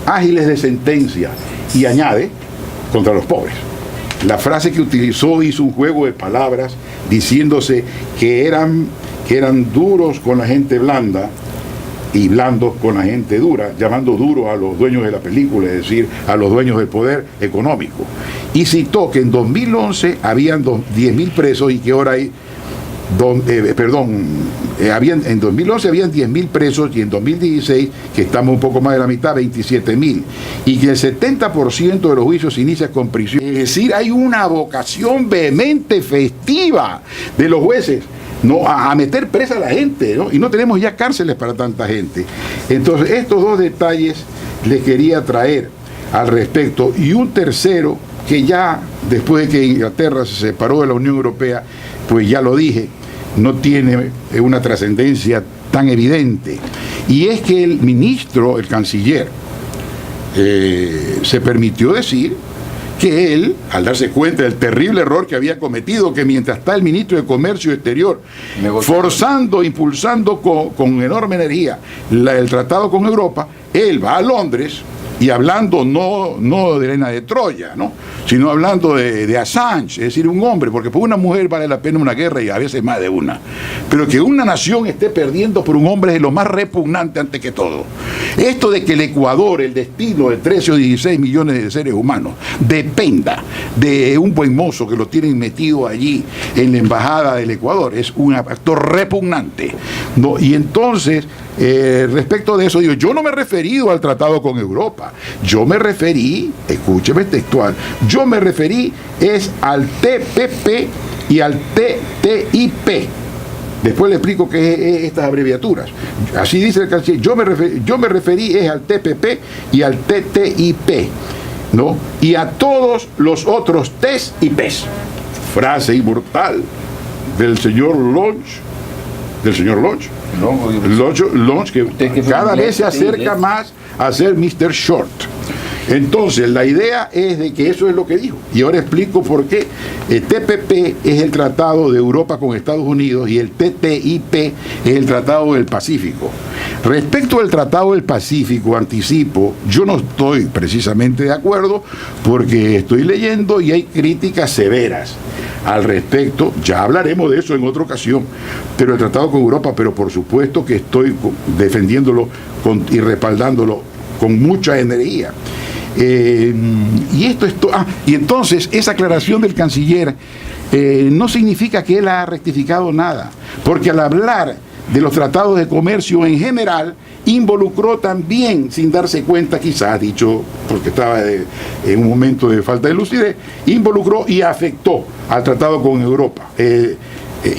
de sentencia, y añade, contra los pobres. La frase que utilizó hizo un juego de palabras diciéndose que eran duros con la gente blanda y blandos con la gente dura, llamando duro a los dueños de la película, es decir, a los dueños del poder económico. Y citó que en 2011 habían 10.000 presos y que ahora hay, en 2011 habían 10.000 presos y en 2016, que estamos un poco más de la mitad, 27.000. Y que el 70% de los juicios se inicia con prisión. Es decir, hay una vocación vehemente festiva de los jueces, ¿no?, a meter presa a la gente, ¿no? Y no tenemos ya cárceles para tanta gente. Entonces, estos dos detalles les quería traer al respecto. Y un tercero, que ya después de que Inglaterra se separó de la Unión Europea, pues ya lo dije, no tiene una trascendencia tan evidente. Y es que el ministro, el canciller, se permitió decir que él, al darse cuenta del terrible error que había cometido, que mientras está el ministro de Comercio Exterior forzando, impulsando con enorme energía el tratado con Europa, él va a Londres y hablando no de Elena de Troya, ¿no?, sino hablando de Assange, es decir, un hombre, porque por una mujer vale la pena una guerra y a veces más de una, pero que una nación esté perdiendo por un hombre es lo más repugnante antes que todo. Esto de que el Ecuador, el destino de 13 o 16 millones de seres humanos, dependa de un buen mozo que lo tienen metido allí en la embajada del Ecuador, es un actor repugnante, ¿no? Y entonces, respecto de eso, digo, yo no me he referido al tratado con Europa, yo me referí, escúcheme textual, yo me referí es al TPP y al TTIP. Después le explico qué es estas abreviaturas. Así dice el canciller, yo me referí es al TPP y al TTIP, ¿no? Y a todos los otros Ts y Ps. Frase inmortal del señor Lodge, que cada vez se acerca más a ser Mr. Short. Entonces, la idea es de que eso es lo que dijo. Y ahora explico por qué. El TPP es el Tratado de Europa con Estados Unidos y el TTIP es el Tratado del Pacífico. Respecto al Tratado del Pacífico, anticipo, yo no estoy precisamente de acuerdo porque estoy leyendo y hay críticas severas al respecto. Ya hablaremos de eso en otra ocasión. Pero el Tratado con Europa, pero por supuesto que estoy defendiéndolo y respaldándolo con mucha energía. Y esto es y entonces esa aclaración del canciller no significa que él ha rectificado nada, porque al hablar de los tratados de comercio en general involucró también, sin darse cuenta, quizás dicho porque estaba en un momento de falta de lucidez, involucró y afectó al tratado con Europa.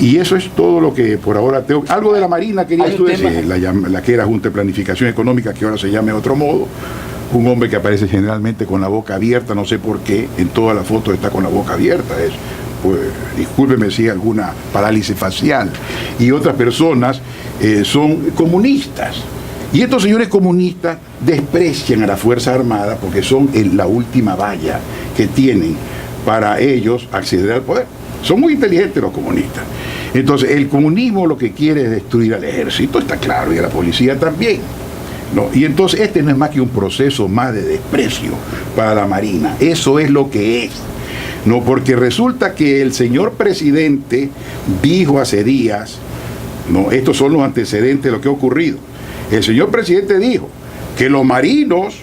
Y eso es todo lo que por ahora tengo. Algo de la Marina quería decir, la que era Junta de Planificación Económica, que ahora se llame de otro modo. Un hombre que aparece generalmente con la boca abierta, no sé por qué, en todas las fotos está con la boca abierta. Pues, discúlpeme si hay alguna parálisis facial. Y otras personas son comunistas. Y estos señores comunistas desprecian a la Fuerza Armada porque son la última valla que tienen para ellos acceder al poder. Son muy inteligentes los comunistas. Entonces, el comunismo lo que quiere es destruir al ejército, está claro, y a la policía también, ¿no? Y entonces este no es más que un proceso más de desprecio para la Marina. Eso es lo que es. No, porque resulta que el señor presidente dijo hace días, no, estos son los antecedentes de lo que ha ocurrido. El señor presidente dijo que los marinos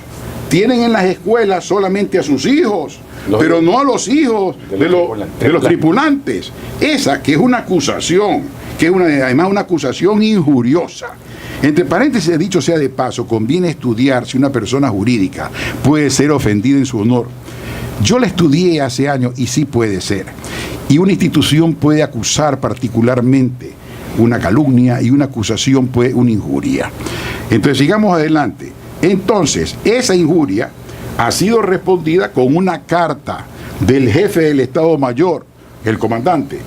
tienen en las escuelas solamente a sus hijos, pero no a los hijos de los tripulantes. Esa que es una acusación, que es además una acusación injuriosa. Entre paréntesis, dicho sea de paso, conviene estudiar si una persona jurídica puede ser ofendida en su honor. Yo la estudié hace años y sí puede ser. Y una institución puede acusar particularmente una calumnia y una acusación puede una injuria. Entonces, sigamos adelante. Entonces, esa injuria ha sido respondida con una carta del jefe del Estado Mayor, el comandante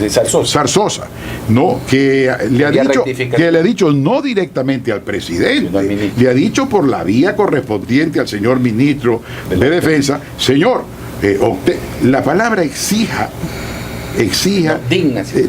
Zarzosa, ¿no? que le ha dicho no directamente al presidente, le ha dicho por la vía correspondiente al señor ministro de Defensa, señor, la palabra exija, dígnase,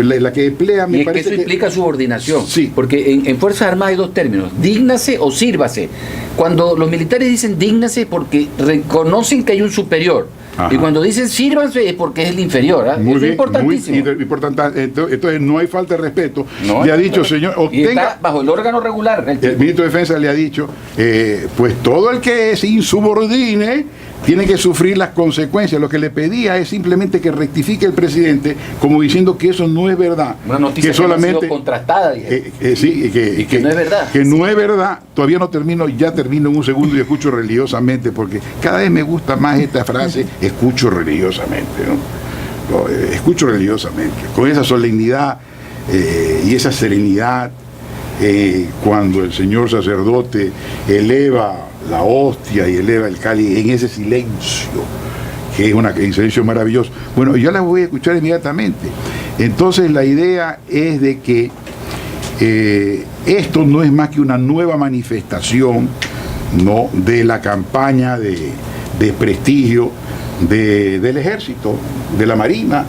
la que emplea, me parece que eso implica subordinación, sí. Porque en Fuerzas Armadas hay dos términos, dígnase o sírvase. Cuando los militares dicen dígnase porque reconocen que hay un superior. Ajá. Y cuando dicen sírvanse es porque es el inferior. ¿Eh? Eso es importantísimo. Muy importante. Entonces no hay falta de respeto. No, le ha dicho, señor, y está bajo el órgano regular. El ministro de Defensa le ha dicho, pues todo el que se insubordine tiene que sufrir las consecuencias. Lo que le pedía es simplemente que rectifique el presidente, como diciendo que eso no es verdad. Una noticia que solamente no ha sido contrastada. Sí, que no es verdad. Que no es verdad. Todavía no termino, ya termino en un segundo y escucho religiosamente, porque cada vez me gusta más esta frase, escucho religiosamente, ¿no? Escucho religiosamente, con esa solemnidad y esa serenidad, cuando el señor sacerdote eleva la hostia y eleva el cáliz en ese silencio, que es un silencio maravilloso. Bueno, yo la voy a escuchar inmediatamente. Entonces la idea es de que esto no es más que una nueva manifestación, ¿no?, de la campaña de prestigio del ejército, de la marina,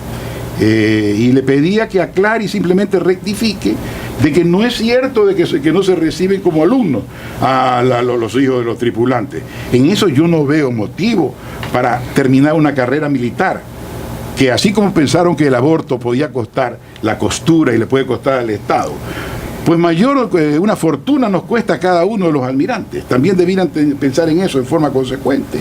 y le pedía que aclare y simplemente rectifique de que no es cierto de que no se reciben como alumnos a los hijos de los tripulantes. En eso yo no veo motivo para terminar una carrera militar, que así como pensaron que el aborto podía costar la costura y le puede costar al Estado, pues una fortuna nos cuesta a cada uno de los almirantes. También debieran pensar en eso en forma consecuente.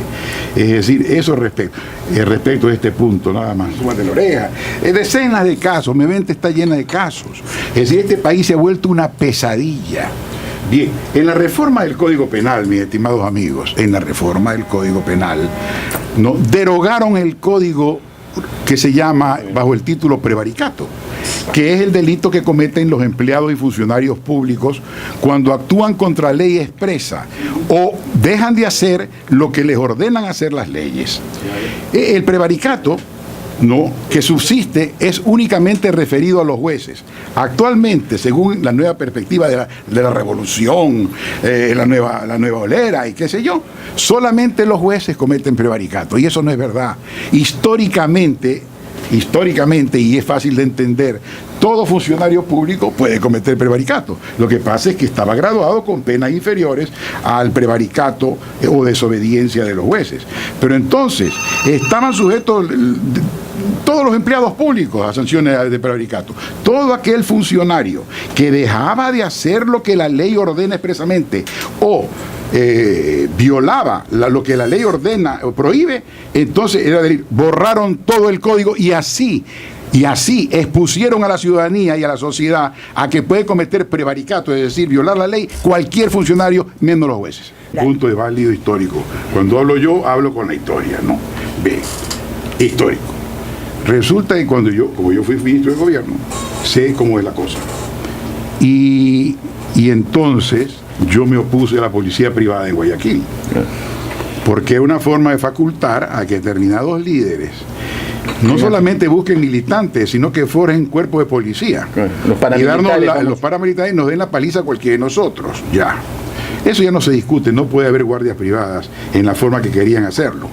Es decir, eso respecto a este punto, nada más. Súmate la oreja. Decenas de casos, mi mente está llena de casos. Es decir, este país se ha vuelto una pesadilla. Bien, en la reforma del Código Penal, mis estimados amigos, en la reforma del Código Penal, ¿no?, derogaron el código que se llama, bajo el título prevaricato, que es el delito que cometen los empleados y funcionarios públicos cuando actúan contra ley expresa o dejan de hacer lo que les ordenan hacer las leyes. El prevaricato, ¿no?, que subsiste es únicamente referido a los jueces. Actualmente, según la nueva perspectiva de la revolución, la nueva olera y qué sé yo, solamente los jueces cometen prevaricato, y eso no es verdad. Históricamente, y es fácil de entender, todo funcionario público puede cometer prevaricato. Lo que pasa es que estaba graduado con penas inferiores al prevaricato o desobediencia de los jueces. Pero entonces, estaban sujetos todos los empleados públicos a sanciones de prevaricato. Todo aquel funcionario que dejaba de hacer lo que la ley ordena expresamente o violaba lo que la ley ordena o prohíbe, entonces era decir, borraron todo el código y así expusieron a la ciudadanía y a la sociedad a que puede cometer prevaricato, es decir, violar la ley, cualquier funcionario, menos los jueces. Punto de válido histórico. Cuando hablo yo, hablo con la historia, ¿no? Bien, histórico. Resulta que como yo fui ministro de gobierno, sé cómo es la cosa. Y entonces yo me opuse a la policía privada de Guayaquil, porque es una forma de facultar a que determinados líderes no solamente busquen militantes, sino que forjen cuerpos de policía. Los paramilitares nos den la paliza a cualquiera de nosotros. Ya. Eso ya no se discute, no puede haber guardias privadas en la forma que querían hacerlo.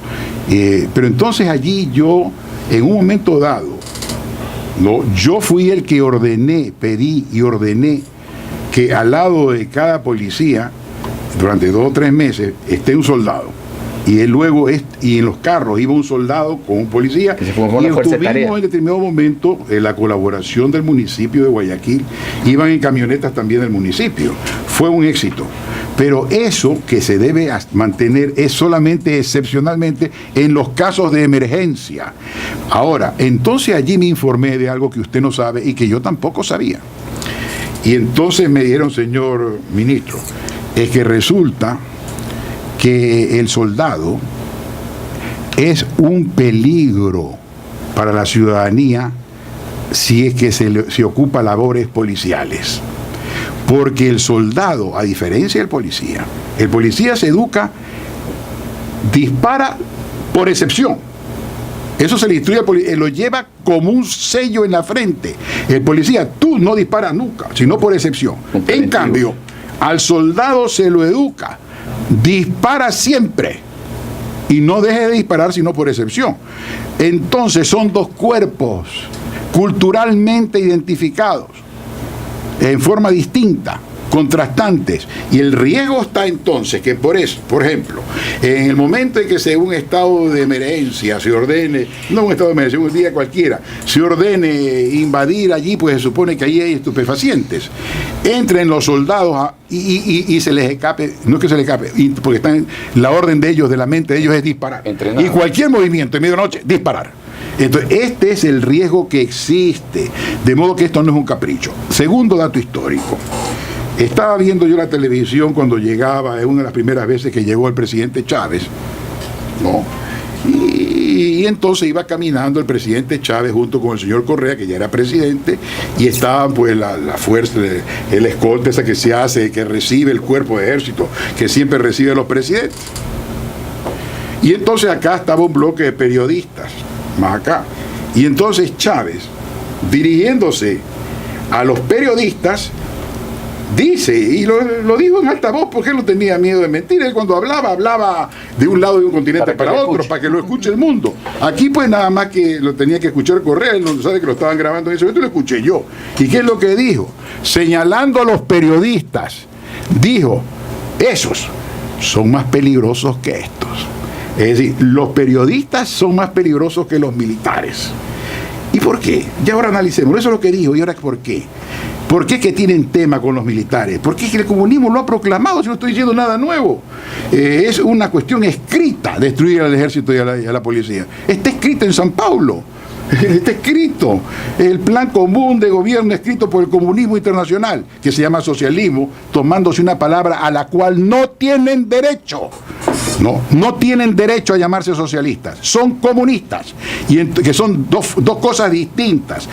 Pero entonces allí yo, en un momento dado, yo fui el que pedí y ordené que al lado de cada policía, durante 2 o 3 meses, esté un soldado. Y luego y en los carros iba un soldado con un policía, y tuvimos en determinado momento la colaboración del municipio de Guayaquil, iban en camionetas también del municipio. Fue un éxito. Pero eso que se debe mantener es solamente excepcionalmente en los casos de emergencia. Ahora, entonces allí me informé de algo que usted no sabe y que yo tampoco sabía. Y entonces me dijeron, señor ministro, es que resulta que el soldado es un peligro para la ciudadanía si es que se ocupa labores policiales. Porque el soldado, a diferencia del policía, el policía se educa, dispara por excepción. Eso se le instruye al policía, lo lleva como un sello en la frente. El policía, tú no disparas nunca, sino por excepción. En cambio, al soldado se lo educa, dispara siempre. Y no deje de disparar sino por excepción. Entonces son dos cuerpos culturalmente identificados, en forma distinta, contrastantes, y el riesgo está entonces que por eso, por ejemplo, en el momento en que se un estado de emergencia se ordene, no un estado de emergencia, un día cualquiera, se ordene invadir allí, pues se supone que allí hay estupefacientes, entren los soldados y se les escape, no es que se les escape, porque están, la orden de ellos, de la mente de ellos es disparar, entrenado. Y cualquier movimiento en medianoche, disparar. Entonces, este es el riesgo que existe, de modo que esto no es un capricho. Segundo dato histórico. Estaba viendo yo la televisión cuando llegaba, es una de las primeras veces que llegó el presidente Chávez, ¿no? Y entonces iba caminando el presidente Chávez junto con el señor Correa, que ya era presidente, y estaban pues la fuerza, el escolta esa que se hace, que recibe el cuerpo de ejército, que siempre recibe a los presidentes. Y entonces acá estaba un bloque de periodistas, más acá. Y entonces Chávez, dirigiéndose a los periodistas, dice, y lo dijo en alta voz porque él no tenía miedo de mentir. Él cuando hablaba de un lado de un continente para otro, para que lo escuche el mundo. Aquí pues nada más que lo tenía que escuchar Correa, él no sabe que lo estaban grabando en ese momento, lo escuché yo. ¿Y qué es lo que dijo? Señalando a los periodistas, dijo, esos son más peligrosos que estos. Es decir, los periodistas son más peligrosos que los militares. ¿Y por qué? Ya ahora analicemos, eso es lo que dijo, y ahora ¿por qué? ¿Por qué que tienen tema con los militares? Porque es que el comunismo lo ha proclamado, si no estoy diciendo nada nuevo. Es una cuestión escrita, destruir al ejército y a la policía. Está escrito en San Paulo. Está escrito. El plan común de gobierno escrito por el comunismo internacional, que se llama socialismo, tomándose una palabra a la cual no tienen derecho. No tienen derecho a llamarse socialistas, son comunistas, que son dos cosas distintas.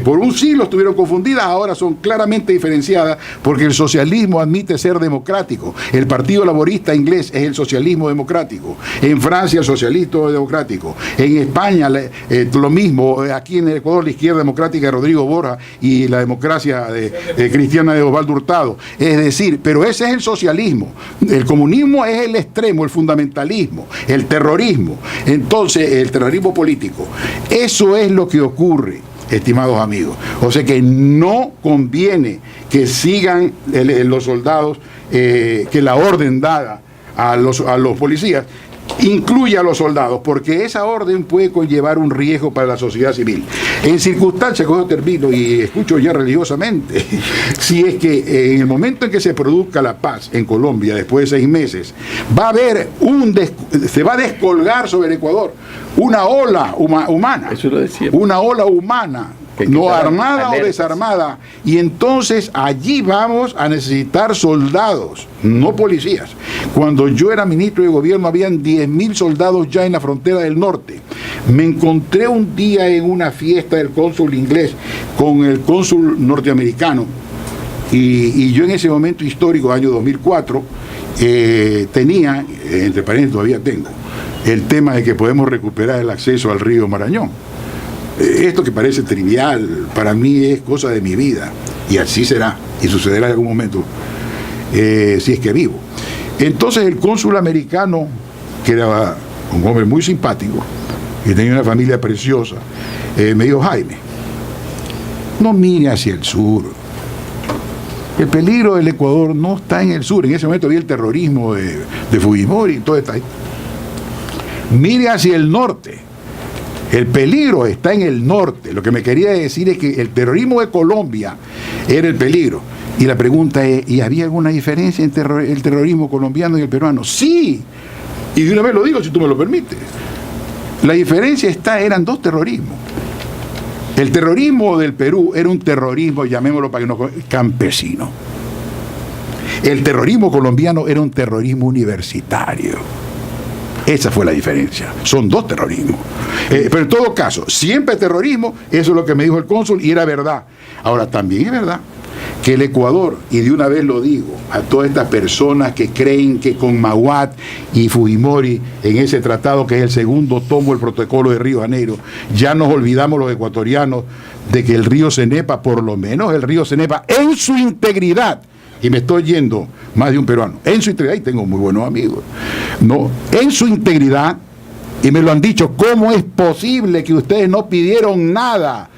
Por un siglo estuvieron confundidas, ahora son claramente diferenciadas, porque el socialismo admite ser democrático. El Partido Laborista inglés es el socialismo democrático, en Francia el socialismo democrático, en España lo mismo, aquí en Ecuador la izquierda democrática de Rodrigo Borja y la democracia cristiana de Osvaldo Hurtado. Es decir, pero ese es el socialismo. El comunismo es el extremo, el fundamentalismo, el terrorismo. Entonces, el terrorismo político. Eso es lo que ocurre, estimados amigos. O sea que no conviene que sigan los soldados, que la orden dada a los policías incluye a los soldados, porque esa orden puede conllevar un riesgo para la sociedad civil. En circunstancias, cuando termino y escucho ya religiosamente, si es que en el momento en que se produzca la paz en Colombia, después de 6 meses, va a haber se va a descolgar sobre el Ecuador una ola humana. Eso lo decía. Una ola humana, no armada o desarmada, y entonces allí vamos a necesitar soldados, no policías. Cuando yo era ministro de gobierno habían 10.000 soldados ya en la frontera del norte. Me encontré un día en una fiesta del cónsul inglés con el cónsul norteamericano, y yo en ese momento histórico, año 2004, tenía, entre paréntesis todavía tengo, el tema de que podemos recuperar el acceso al río Marañón. Esto que parece trivial, para mí es cosa de mi vida, y así será, y sucederá en algún momento, si es que vivo. Entonces el cónsul americano, que era un hombre muy simpático, que tenía una familia preciosa, me dijo: Jaime, no mire hacia el sur. El peligro del Ecuador no está en el sur. En ese momento había el terrorismo de Fujimori y todo está ahí. Mire hacia el norte. El peligro está en el norte. Lo que me quería decir es que el terrorismo de Colombia era el peligro. Y la pregunta es, ¿y había alguna diferencia entre el terrorismo colombiano y el peruano? Sí. Y de una vez lo digo, si tú me lo permites. La diferencia eran 2 terrorismos. El terrorismo del Perú era un terrorismo, llamémoslo para que no, campesino. El terrorismo colombiano era un terrorismo universitario. Esa fue la diferencia. Son dos terrorismos. Pero en todo caso, siempre terrorismo, eso es lo que me dijo el cónsul y era verdad. Ahora, también es verdad que el Ecuador, y de una vez lo digo, a todas estas personas que creen que con Maguad y Fujimori, en ese tratado que es el segundo tomo del protocolo de Río Janeiro, ya nos olvidamos los ecuatorianos de que el río Cenepa, por lo menos el río Cenepa, en su integridad, y me estoy yendo más de un peruano, en su integridad, y tengo muy buenos amigos, no, en su integridad, y me lo han dicho, ¿cómo es posible que ustedes no pidieron nada?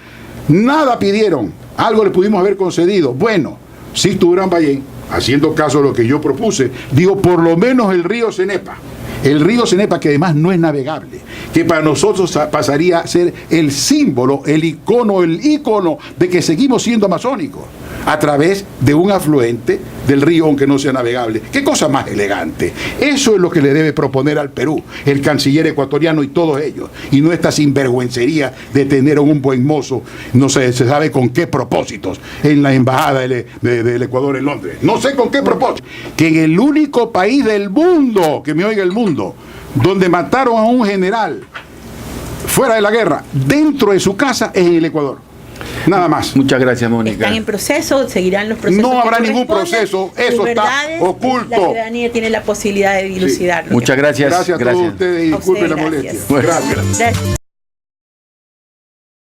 Nada pidieron, algo le pudimos haber concedido. Bueno, si estuvieran Ballén, haciendo caso a lo que yo propuse, digo, por lo menos el río Cenepa, que además no es navegable, que para nosotros pasaría a ser el símbolo, el ícono de que seguimos siendo amazónicos, a través de un afluente del río, aunque no sea navegable. ¿Qué cosa más elegante? Eso es lo que le debe proponer al Perú el canciller ecuatoriano y todos ellos, y no esta sinvergüencería de tener un buen mozo, no sé, se sabe con qué propósitos, en la embajada del Ecuador en Londres. No sé con qué propósito. Que en el único país del mundo, que me oiga el mundo, donde mataron a un general fuera de la guerra, dentro de su casa, es en el Ecuador. Nada más. Muchas gracias, Mónica. Están en proceso, seguirán los procesos. No habrá ningún proceso, eso está oculto. La ciudadanía tiene la posibilidad de dilucidarlo. Muchas gracias. Gracias a todos ustedes y disculpen la molestia. Gracias.